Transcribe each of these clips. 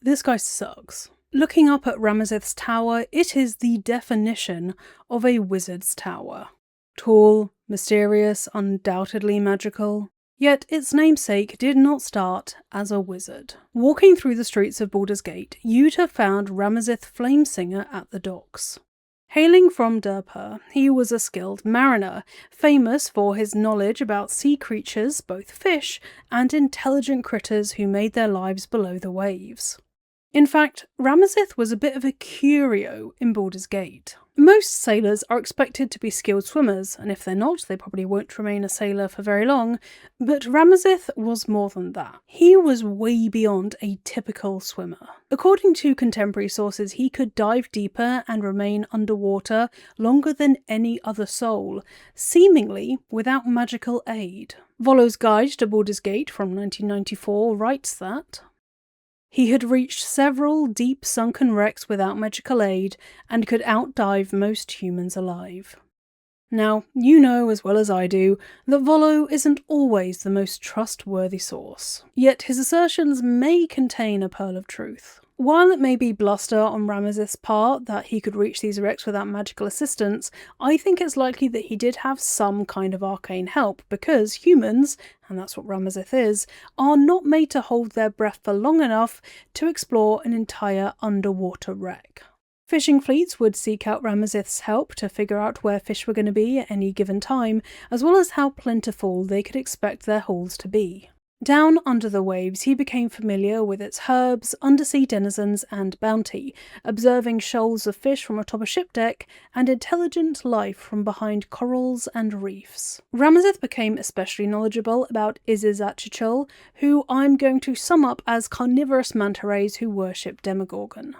This guy sucks. Looking up at Ramazith's tower, it is the definition of a wizard's tower. Tall, mysterious, undoubtedly magical. Yet its namesake did not start as a wizard. Walking through the streets of Baldur's Gate, you'd have found Ramazith Flamesinger at the docks. Hailing from Durpur, he was a skilled mariner, famous for his knowledge about sea creatures, both fish and intelligent critters who made their lives below the waves. In fact, Ramazith was a bit of a curio in Baldur's Gate. Most sailors are expected to be skilled swimmers, and if they're not, they probably won't remain a sailor for very long, but Ramazith was more than that. He was way beyond a typical swimmer. According to contemporary sources, he could dive deeper and remain underwater longer than any other soul, seemingly without magical aid. Volo's Guide to Baldur's Gate from 1994 writes that he had reached several deep sunken wrecks without magical aid and could outdive most humans alive. Now, you know as well as I do that Volo isn't always the most trustworthy source, yet his assertions may contain a pearl of truth. While it may be bluster on Ramazith's part that he could reach these wrecks without magical assistance, I think it's likely that he did have some kind of arcane help, because humans, and that's what Ramazith is, are not made to hold their breath for long enough to explore an entire underwater wreck. Fishing fleets would seek out Ramazith's help to figure out where fish were going to be at any given time, as well as how plentiful they could expect their hauls to be. Down under the waves, he became familiar with its herbs, undersea denizens, and bounty, observing shoals of fish from atop a ship deck and intelligent life from behind corals and reefs. Ramazith became especially knowledgeable about Izizachchul, who I'm going to sum up as carnivorous manta rays who worship Demogorgon.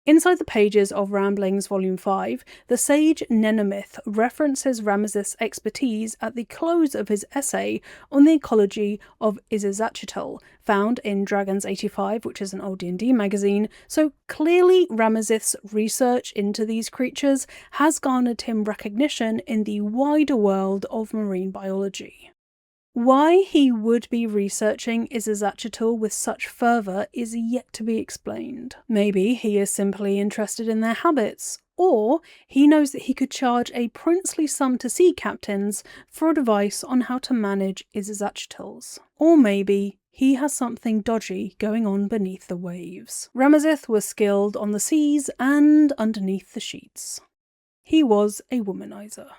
Inside the pages of Ramblings Volume 5, the sage Nenomyth references Ramazith's expertise at the close of his essay on the ecology of Izizachchul, found in Dragons 85, which is an old D&D magazine, so clearly Ramazith's research into these creatures has garnered him recognition in the wider world of marine biology. Why he would be researching Izizachchul with such fervour is yet to be explained. Maybe he is simply interested in their habits, or he knows that he could charge a princely sum to sea captains for advice on how to manage Izizachchuls. Or maybe he has something dodgy going on beneath the waves. Ramazith was skilled on the seas and underneath the sheets. He was a womanizer.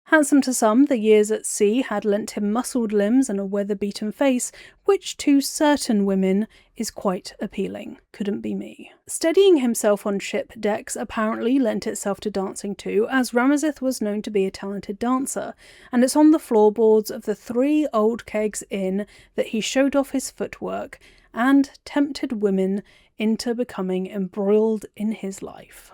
Handsome to some, the years at sea had lent him muscled limbs and a weather-beaten face, which to certain women is quite appealing. Couldn't be me. Steadying himself on ship decks apparently lent itself to dancing too, as Ramazith was known to be a talented dancer, and it's on the floorboards of the 3 Old Kegs Inn that he showed off his footwork and tempted women into becoming embroiled in his life.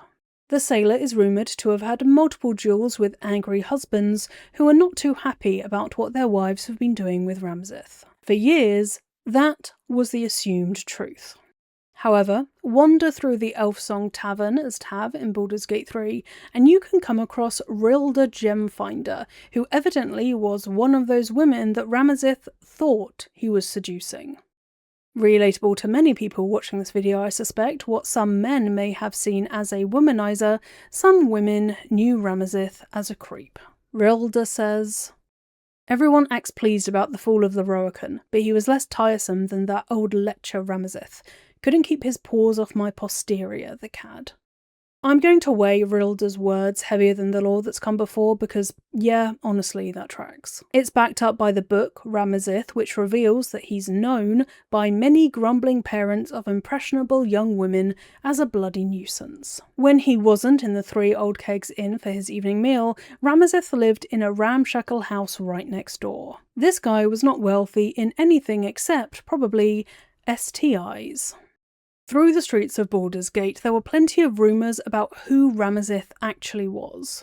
The sailor is rumoured to have had multiple duels with angry husbands who are not too happy about what their wives have been doing with Ramazith. For years, that was the assumed truth. However, wander through the Elfsong Tavern as Tav in Baldur's Gate 3, and you can come across Rilda Gemfinder, who evidently was one of those women that Ramazith thought he was seducing. Relatable to many people watching this video, I suspect. What some men may have seen as a womanizer, some women knew Ramazith as a creep. Rilda says, everyone acts pleased about the fall of the Roakan, but he was less tiresome than that old lecher Ramazith. Couldn't keep his paws off my posterior, the cad. I'm going to weigh Rilda's words heavier than the law that's come before because, yeah, honestly, that tracks. It's backed up by the book, Ramazith, which reveals that he's known by many grumbling parents of impressionable young women as a bloody nuisance. When he wasn't in the 3 Old Kegs Inn for his evening meal, Ramazith lived in a ramshackle house right next door. This guy was not wealthy in anything except, probably, STIs. Through the streets of Baldur's Gate, there were plenty of rumours about who Ramazith actually was.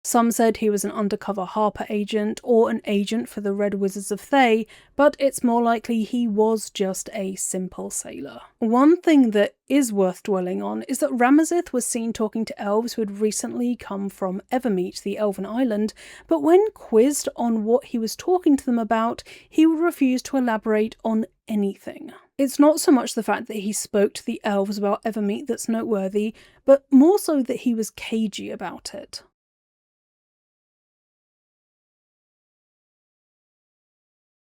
Some said he was an undercover Harper agent or an agent for the Red Wizards of Thay, but it's more likely he was just a simple sailor. One thing that is worth dwelling on is that Ramazith was seen talking to elves who had recently come from Evermeet, the elven island, but when quizzed on what he was talking to them about, he would refuse to elaborate on anything. It's not so much the fact that he spoke to the elves about Evermeet that's noteworthy, but more so that he was cagey about it.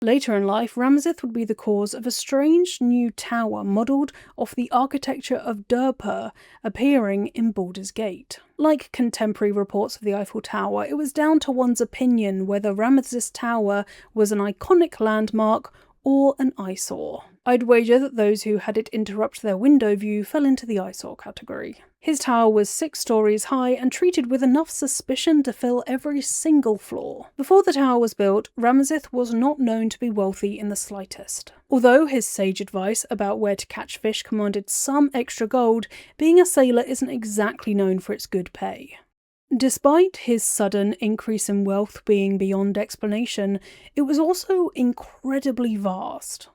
Later in life, Ramazith would be the cause of a strange new tower modelled off the architecture of Durpur appearing in Baldur's Gate. Like contemporary reports of the Eiffel Tower, it was down to one's opinion whether Ramazith's tower was an iconic landmark or an eyesore. I'd wager that those who had it interrupt their window view fell into the eyesore category. His tower was 6 stories high and treated with enough suspicion to fill every single floor. Before the tower was built, Ramazith was not known to be wealthy in the slightest. Although his sage advice about where to catch fish commanded some extra gold, being a sailor isn't exactly known for its good pay. Despite his sudden increase in wealth being beyond explanation, it was also incredibly vast.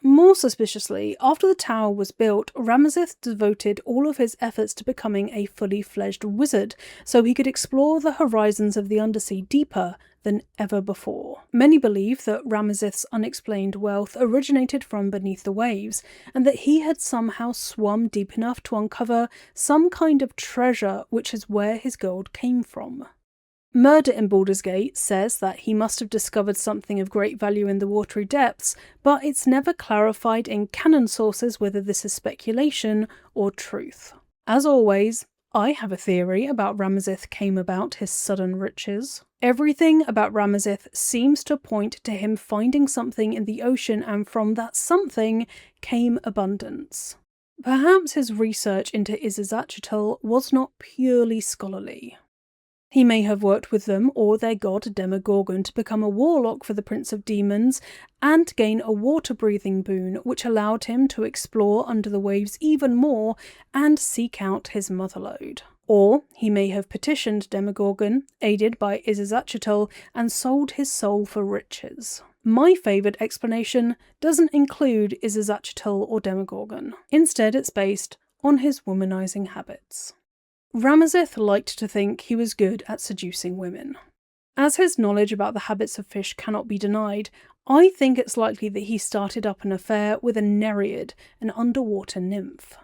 More suspiciously, after the tower was built, Ramazith devoted all of his efforts to becoming a fully fledged wizard, so he could explore the horizons of the undersea deeper than ever before. Many believe that Ramazith's unexplained wealth originated from beneath the waves, and that he had somehow swum deep enough to uncover some kind of treasure, which is where his gold came from. Murder in Baldur's Gate says that he must have discovered something of great value in the watery depths, but it's never clarified in canon sources whether this is speculation or truth. As always, I have a theory about Ramazith came about his sudden riches. Everything about Ramazith seems to point to him finding something in the ocean, and from that something came abundance. Perhaps his research into Izazatchitl was not purely scholarly. He may have worked with them or their god Demogorgon to become a warlock for the Prince of Demons and gain a water-breathing boon which allowed him to explore under the waves even more and seek out his motherlode. Or he may have petitioned Demogorgon, aided by Izazatchitl, and sold his soul for riches. My favourite explanation doesn't include Izazatchitl or Demogorgon. Instead, it's based on his womanizing habits. Ramazith liked to think he was good at seducing women. As his knowledge about the habits of fish cannot be denied, I think it's likely that he started up an affair with a Nereid, an underwater nymph.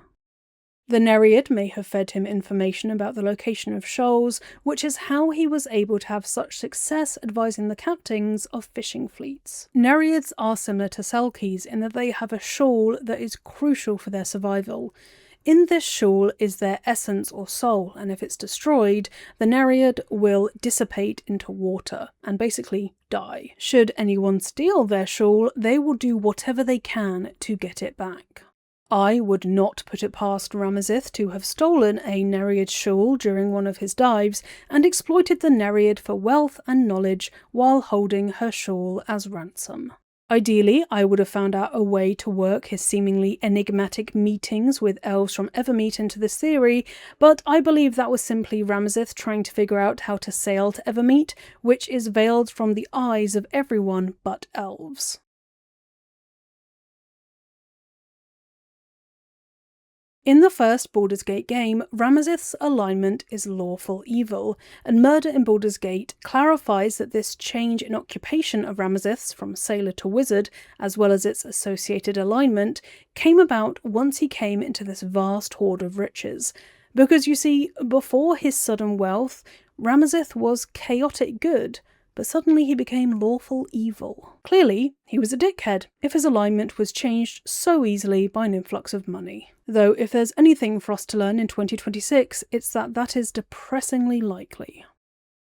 The Nereid may have fed him information about the location of shoals, which is how he was able to have such success advising the captains of fishing fleets. Nereids are similar to Selkies in that they have a shoal that is crucial for their survival. In this shoal is their essence or soul, and if it's destroyed, the Nereid will dissipate into water and basically die. Should anyone steal their shoal, they will do whatever they can to get it back. I would not put it past Ramazith to have stolen a Nereid shoal during one of his dives and exploited the Nereid for wealth and knowledge while holding her shoal as ransom. Ideally, I would have found out a way to work his seemingly enigmatic meetings with elves from Evermeet into this theory, but I believe that was simply Ramazith trying to figure out how to sail to Evermeet, which is veiled from the eyes of everyone but elves. In the first Baldur's Gate game, Ramazith's alignment is lawful evil, and Murder in Baldur's Gate clarifies that this change in occupation of Ramazith's from sailor to wizard, as well as its associated alignment, came about once he came into this vast hoard of riches. Because you see, before his sudden wealth, Ramazith was chaotic good, but suddenly he became lawful evil. Clearly, he was a dickhead, if his alignment was changed so easily by an influx of money. Though if there's anything for us to learn in 2026, it's that that is depressingly likely.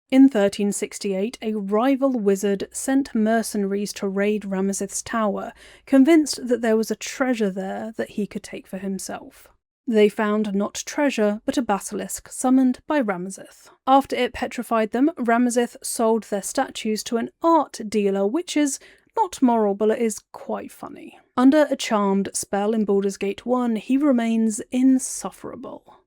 In 1368, a rival wizard sent mercenaries to raid Ramazith's tower, convinced that there was a treasure there that he could take for himself. They found not treasure, but a basilisk summoned by Ramazith. After it petrified them, Ramazith sold their statues to an art dealer, which is not moral, but it is quite funny. Under a charmed spell in Baldur's Gate 1, he remains insufferable.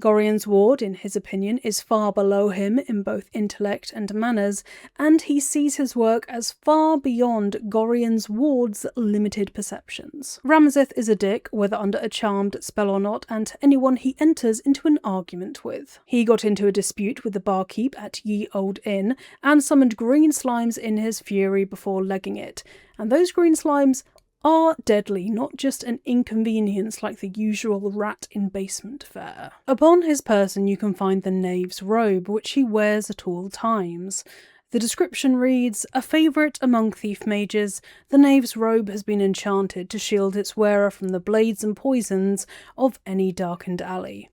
Gorion's ward, in his opinion, is far below him in both intellect and manners, and he sees his work as far beyond Gorion's ward's limited perceptions. Ramazith is a dick, whether under a charmed spell or not, and to anyone he enters into an argument with. He got into a dispute with the barkeep at Ye Old Inn, and summoned green slimes in his fury before legging it, and those green slimes are deadly, not just an inconvenience like the usual rat in basement fare. Upon his person you can find the knave's robe, which he wears at all times. The description reads, "A favourite among thief mages, the knave's robe has been enchanted to shield its wearer from the blades and poisons of any darkened alley."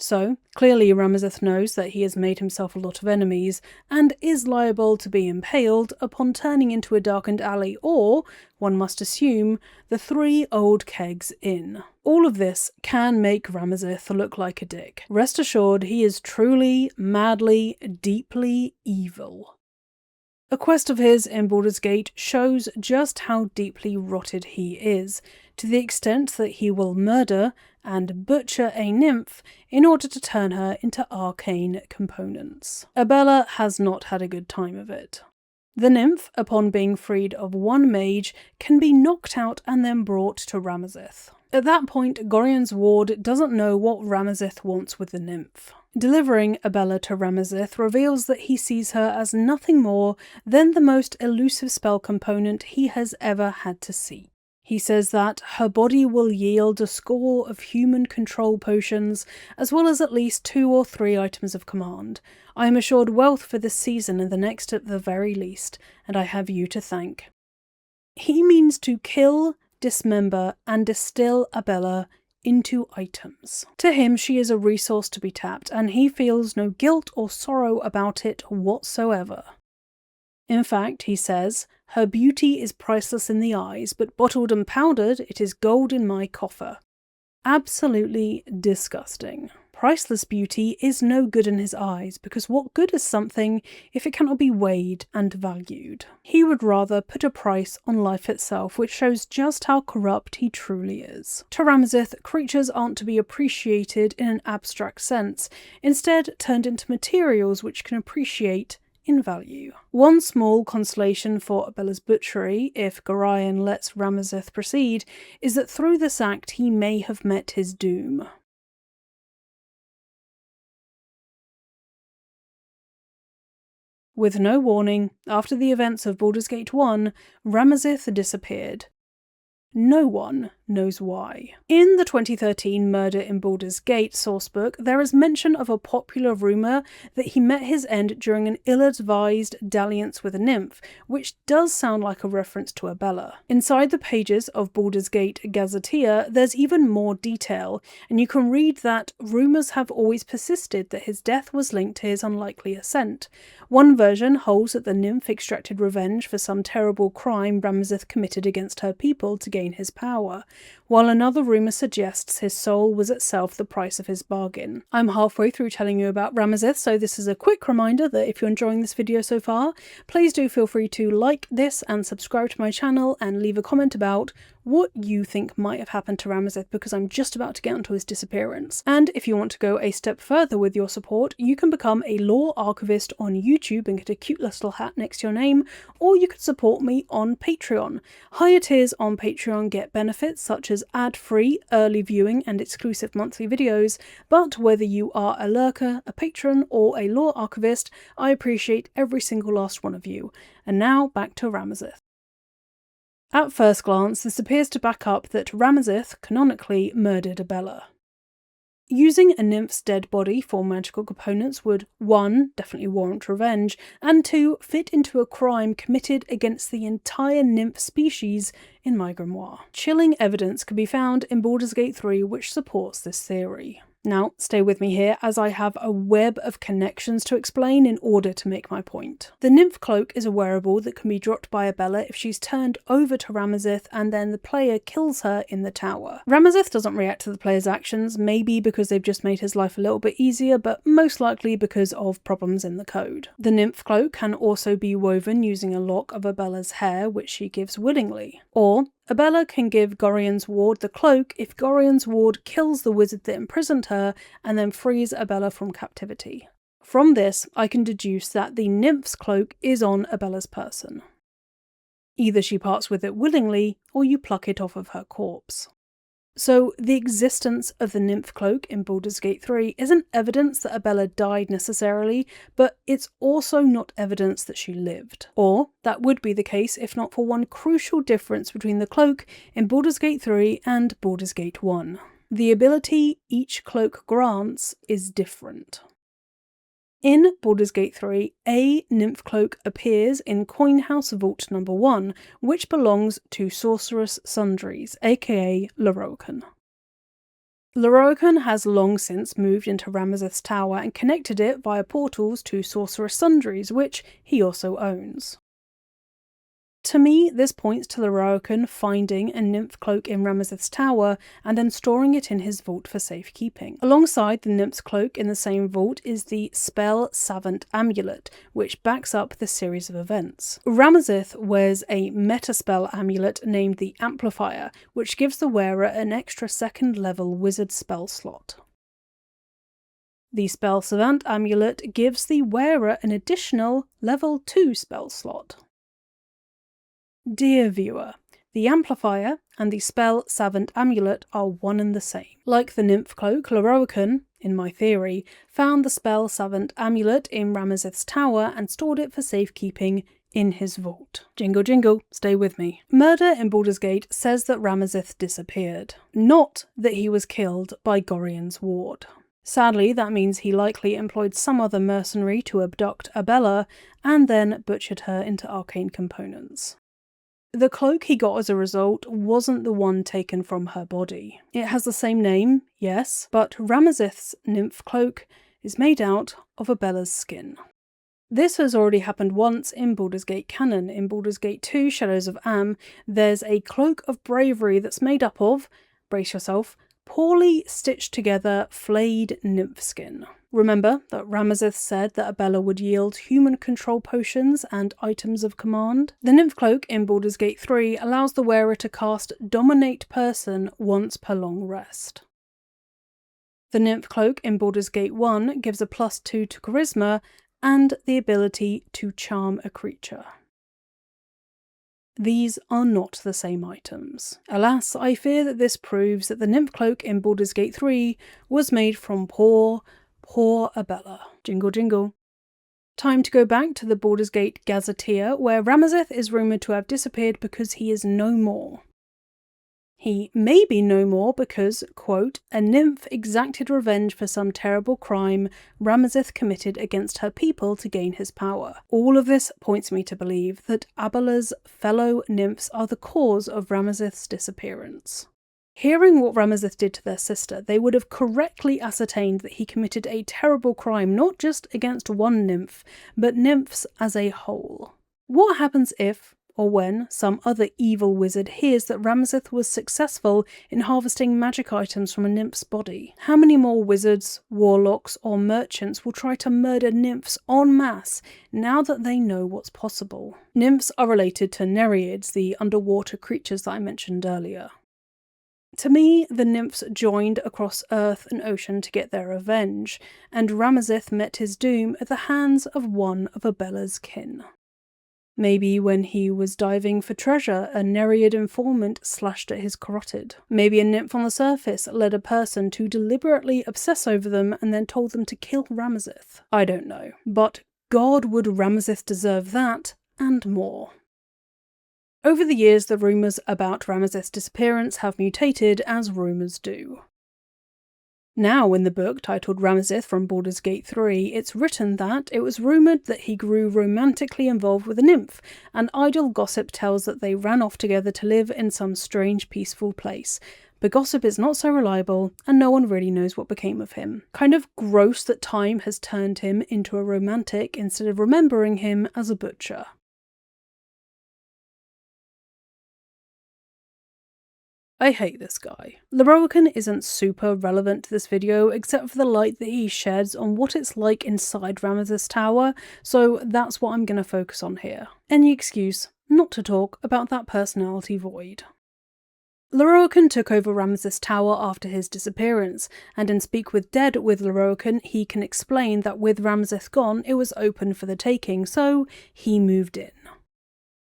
So, clearly Ramazith knows that he has made himself a lot of enemies, and is liable to be impaled upon turning into a darkened alley or, one must assume, the 3 Old Kegs Inn. All of this can make Ramazith look like a dick. Rest assured, he is truly, madly, deeply evil. A quest of his in Baldur's Gate shows just how deeply rotted he is, to the extent that he will murder and butcher a nymph in order to turn her into arcane components. Abella has not had a good time of it. The nymph, upon being freed of one mage, can be knocked out and then brought to Ramazith. At that point, Gorion's ward doesn't know what Ramazith wants with the nymph. Delivering Abella to Ramazith reveals that he sees her as nothing more than the most elusive spell component he has ever had to see. He says that her body will yield a score of human control potions, as well as at least 2 or 3 items of command. I am assured wealth for this season and the next at the very least, and I have you to thank. He means to kill, dismember, and distill Abella into items. To him, she is a resource to be tapped, and he feels no guilt or sorrow about it whatsoever. In fact, he says, "Her beauty is priceless in the eyes, but bottled and powdered, it is gold in my coffer." Absolutely disgusting. Priceless beauty is no good in his eyes, because what good is something if it cannot be weighed and valued? He would rather put a price on life itself, which shows just how corrupt he truly is. To Ramazith, creatures aren't to be appreciated in an abstract sense, instead turned into materials which can appreciate in value. One small consolation for Abella's butchery, if Gorion lets Ramazith proceed, is that through this act he may have met his doom. With no warning, after the events of Baldur's Gate 1, Ramazith disappeared. No one knows why. In the 2013 Murder in Baldur's Gate sourcebook, there is mention of a popular rumour that he met his end during an ill-advised dalliance with a nymph, which does sound like a reference to Abella. Inside the pages of Baldur's Gate Gazetteer, there's even more detail, and you can read that rumours have always persisted that his death was linked to his unlikely ascent. One version holds that the nymph extracted revenge for some terrible crime Ramazith committed against her people to gain his power, while another rumour suggests his soul was itself the price of his bargain. I'm halfway through telling you about Ramazith, so this is a quick reminder that if you're enjoying this video so far, please do feel free to like this and subscribe to my channel and leave a comment about what you think might have happened to Ramazith, because I'm just about to get onto his disappearance. And if you want to go a step further with your support, you can become a lore archivist on YouTube and get a cute little hat next to your name, or you could support me on Patreon. Higher tiers on Patreon get benefits such as ad-free, early viewing and exclusive monthly videos, but whether you are a lurker, a patron, or a lore archivist, I appreciate every single last one of you. And now, back to Ramazith. At first glance, this appears to back up that Ramazith canonically murdered Abella. Using a nymph's dead body for magical components would 1. Definitely warrant revenge, and 2. Fit into a crime committed against the entire nymph species in my grimoire. Chilling evidence can be found in Baldur's Gate 3 which supports this theory. Now, stay with me here as I have a web of connections to explain in order to make my point. The nymph cloak is a wearable that can be dropped by Abella if she's turned over to Ramazith and then the player kills her in the tower. Ramazith doesn't react to the player's actions, maybe because they've just made his life a little bit easier, but most likely because of problems in the code. The nymph cloak can also be woven using a lock of Abella's hair, which she gives willingly. Or Abella can give Gorion's ward the cloak if Gorion's ward kills the wizard that imprisoned her and then frees Abella from captivity. From this, I can deduce that the nymph's cloak is on Abella's person. Either she parts with it willingly, or you pluck it off of her corpse. So the existence of the nymph cloak in Baldur's Gate 3 isn't evidence that Abella died necessarily, but it's also not evidence that she lived. Or that would be the case if not for one crucial difference between the cloak in Baldur's Gate 3 and Baldur's Gate 1. The ability each cloak grants is different. In Baldur's Gate 3, a nymph cloak appears in Coinhouse Vault number 1, which belongs to Sorceress Sundries, aka Lorroakan. Lorroakan has long since moved into Ramazith's tower and connected it via portals to Sorceress Sundries, which he also owns. To me, this points to Lorroakan finding a nymph cloak in Ramazith's tower and then storing it in his vault for safekeeping. Alongside the nymph's cloak in the same vault is the spell Savant Amulet, which backs up the series of events. Ramazith wears a meta-spell amulet named the Amplifier, which gives the wearer an extra second-level wizard spell slot. The spell Savant Amulet gives the wearer an additional level 2 spell slot. Dear viewer, the Amplifier and the spell Savant Amulet are one and the same. Like the nymph cloak, Lorroakan, in my theory, found the spell Savant Amulet in Ramazith's tower and stored it for safekeeping in his vault. Jingle jingle, stay with me. Murder in Baldur's Gate says that Ramazith disappeared, not that he was killed by Gorion's ward. Sadly, that means he likely employed some other mercenary to abduct Abella and then butchered her into arcane components. The cloak he got as a result wasn't the one taken from her body. It has the same name, yes, but Ramazith's nymph cloak is made out of Abella's skin. This has already happened once in Baldur's Gate canon. In Baldur's Gate 2 Shadows of Am, there's a cloak of bravery that's made up of, brace yourself, poorly stitched together flayed nymph skin. Remember that Ramazith said that Abella would yield human control potions and items of command? The nymph cloak in Baldur's Gate 3 allows the wearer to cast Dominate Person once per long rest. The nymph cloak in Baldur's Gate 1 gives a +2 to charisma and the ability to charm a creature. These are not the same items. Alas, I fear that this proves that the nymph cloak in Baldur's Gate 3 was made from poor Abella. Jingle jingle. Time to go back to the Baldur's Gate Gazetteer, where Ramazith is rumoured to have disappeared because he is no more. He may be no more because, quote, a nymph exacted revenge for some terrible crime Ramazith committed against her people to gain his power. All of this points me to believe that Abella's fellow nymphs are the cause of Ramazith's disappearance. Hearing what Ramazith did to their sister, they would have correctly ascertained that he committed a terrible crime not just against one nymph, but nymphs as a whole. What happens if, or when, some other evil wizard hears that Ramazith was successful in harvesting magic items from a nymph's body? How many more wizards, warlocks, or merchants will try to murder nymphs en masse now that they know what's possible? Nymphs are related to nereids, the underwater creatures that I mentioned earlier. To me, the nymphs joined across earth and ocean to get their revenge, and Ramazith met his doom at the hands of one of Abella's kin. Maybe when he was diving for treasure, a nereid informant slashed at his carotid. Maybe a nymph on the surface led a person to deliberately obsess over them and then told them to kill Ramazith. I don't know, but God would Ramazith deserve that, and more. Over the years, the rumours about Ramazith's disappearance have mutated, as rumours do. Now, in the book titled Ramazith from Baldur's Gate 3, it's written that it was rumoured that he grew romantically involved with a nymph, and idle gossip tells that they ran off together to live in some strange, peaceful place. But gossip is not so reliable, and no one really knows what became of him. Kind of gross that time has turned him into a romantic instead of remembering him as a butcher. I hate this guy. Lorroakan isn't super relevant to this video except for the light that he sheds on what it's like inside Ramazith's tower, so that's what I'm going to focus on here. Any excuse not to talk about that personality void. Lorroakan took over Ramazith's tower after his disappearance, and in Speak with Dead with Lorroakan he can explain that with Ramazith gone it was open for the taking, so he moved in.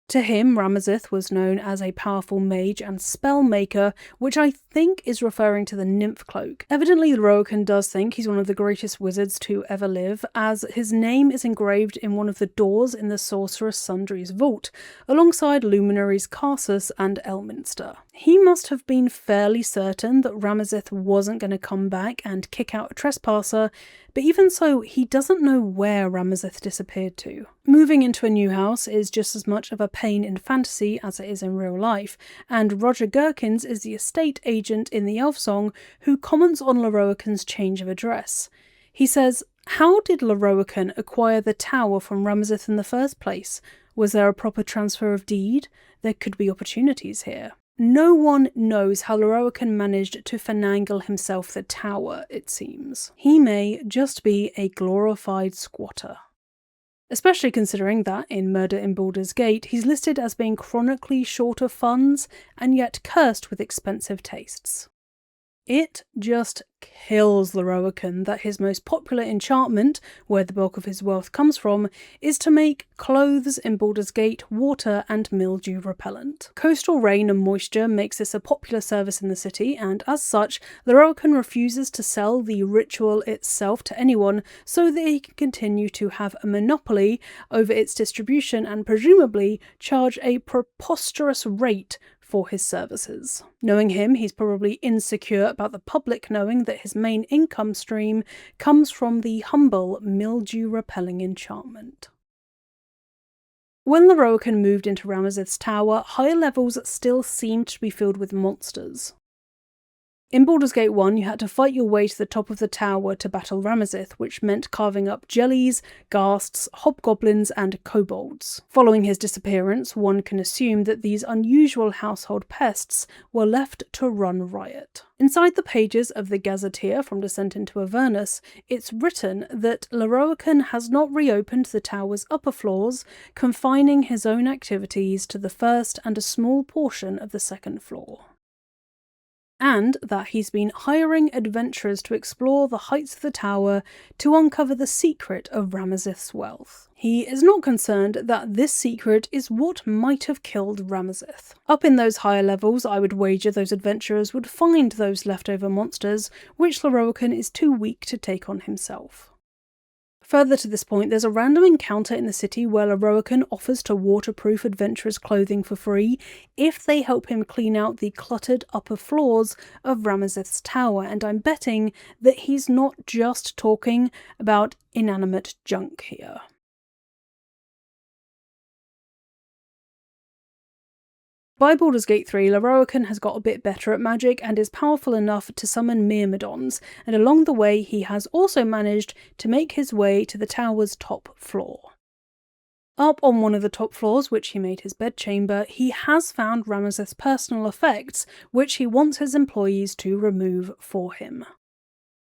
To him, Ramazith was known as a powerful mage and spell maker, which I think is referring to the nymph cloak. Evidently, Lorroakan does think he's one of the greatest wizards to ever live, as his name is engraved in one of the doors in the Sorceress Sundry's vault, alongside luminaries Carsus and Elminster. He must have been fairly certain that Ramazith wasn't going to come back and kick out a trespasser, but even so, he doesn't know where Ramazith disappeared to. Moving into a new house is just as much of a pain in fantasy as it is in real life, and Roger Gherkins is the estate agent in the elf song who comments on Lorroakan's change of address. He says, "How did Lorroakan acquire the tower from Ramazith in the first place? Was there a proper transfer of deed? There could be opportunities here." No one knows how Lorroakan managed to finagle himself the tower, it seems. He may just be a glorified squatter. Especially considering that, in Murder in Baldur's Gate, he's listed as being chronically short of funds and yet cursed with expensive tastes. It just kills Lorroakan that his most popular enchantment, where the bulk of his wealth comes from, is to make clothes in Baldur's Gate water and mildew repellent. Coastal rain and moisture makes this a popular service in the city, and as such, Lorroakan refuses to sell the ritual itself to anyone so that he can continue to have a monopoly over its distribution and presumably charge a preposterous rate for his services. Knowing him, he's probably insecure about the public knowing that his main income stream comes from the humble mildew-repelling enchantment. When Lorroakan moved into Ramazith's tower, higher levels still seemed to be filled with monsters. In Baldur's Gate 1, you had to fight your way to the top of the tower to battle Ramazith, which meant carving up jellies, ghasts, hobgoblins, and kobolds. Following his disappearance, one can assume that these unusual household pests were left to run riot. Inside the pages of the Gazetteer from Descent into Avernus, it's written that Lorroakan has not reopened the tower's upper floors, confining his own activities to the first and a small portion of the second floor. And that he's been hiring adventurers to explore the heights of the tower to uncover the secret of Ramazith's wealth. He is not concerned that this secret is what might have killed Ramazith. Up in those higher levels, I would wager those adventurers would find those leftover monsters, which Lorroakan is too weak to take on himself. Further to this point, there's a random encounter in the city where Lorroakan offers to waterproof adventurers' clothing for free if they help him clean out the cluttered upper floors of Ramazith's tower, and I'm betting that he's not just talking about inanimate junk here. By Baldur's Gate 3, Lorroakan has got a bit better at magic and is powerful enough to summon myrmidons, and along the way he has also managed to make his way to the tower's top floor. Up on one of the top floors, which he made his bedchamber, he has found Ramazith's personal effects, which he wants his employees to remove for him.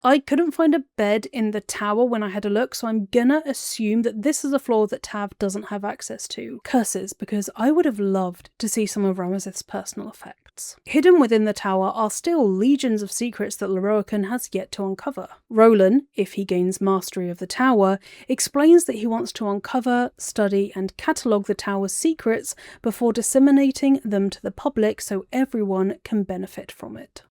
I couldn't find a bed in the tower when I had a look, so I'm gonna assume that this is a floor that Tav doesn't have access to. Curses, because I would have loved to see some of Ramazith's personal effects. Hidden within the tower are still legions of secrets that Lorroakan has yet to uncover. Roland, if he gains mastery of the tower, explains that he wants to uncover, study, and catalogue the tower's secrets before disseminating them to the public so everyone can benefit from it.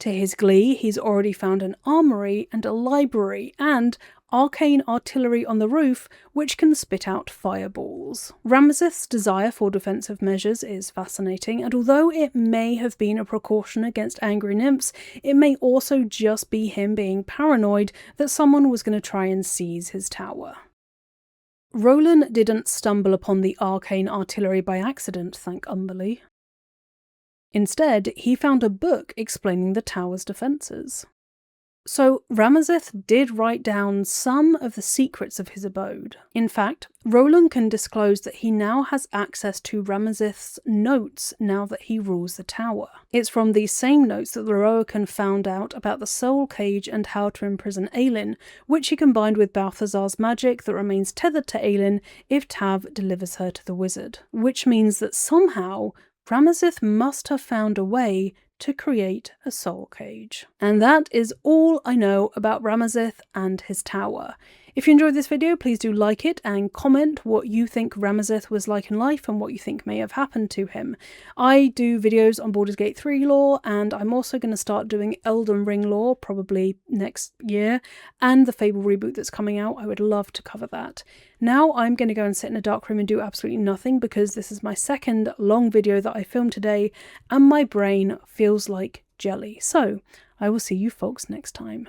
To his glee, he's already found an armoury and a library and arcane artillery on the roof which can spit out fireballs. Ramazith's desire for defensive measures is fascinating, and although it may have been a precaution against angry nymphs, it may also just be him being paranoid that someone was going to try and seize his tower. Roland didn't stumble upon the arcane artillery by accident, thank Umberly. Instead, he found a book explaining the tower's defences. So Ramazith did write down some of the secrets of his abode. In fact, Roland can disclose that he now has access to Ramazith's notes now that he rules the tower. It's from these same notes that Lorroakan found out about the soul cage and how to imprison Aelin, which he combined with Balthazar's magic that remains tethered to Aelin if Tav delivers her to the wizard. Which means that somehow Ramazith must have found a way to create a soul cage. And that is all I know about Ramazith and his tower. If you enjoyed this video, please do like it and comment what you think Ramazith was like in life and what you think may have happened to him. I do videos on Baldur's Gate 3 lore, and I'm also going to start doing Elden Ring lore probably next year, and the Fable reboot that's coming out. I would love to cover that. Now I'm going to go and sit in a dark room and do absolutely nothing, because this is my second long video that I filmed today and my brain feels like jelly. So I will see you folks next time.